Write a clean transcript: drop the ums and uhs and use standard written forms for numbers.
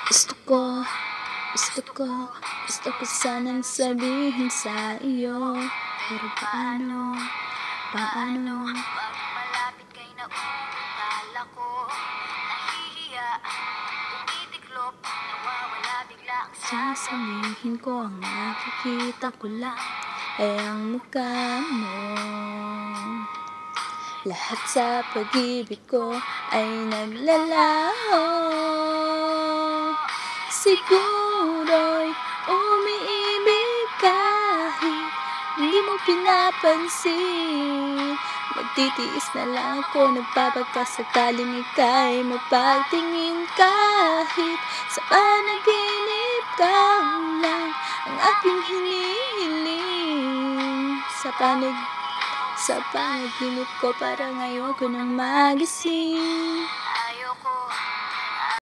Gusto ko, gusto ko, gusto ko sanang sabihin sa iyo. Pero paano, paano? Pag malapit kay nauutala ko, nahihiya, tumitiklop, nawawala bigla ang Sasabihin ko ang nakikita ko lang ay ang mukha mo. Lahat sa pag-ibig ko ay naglalaho. Siguro'y umiibig kahit hindi mo pinapansin. Magtitiis na lang ako, nagpapagkasakaling ika'y mapagtingin. Kahit sa panaginip ka lang ang aking hinihiling. Sa panaginip ko parang ayoko nang magising.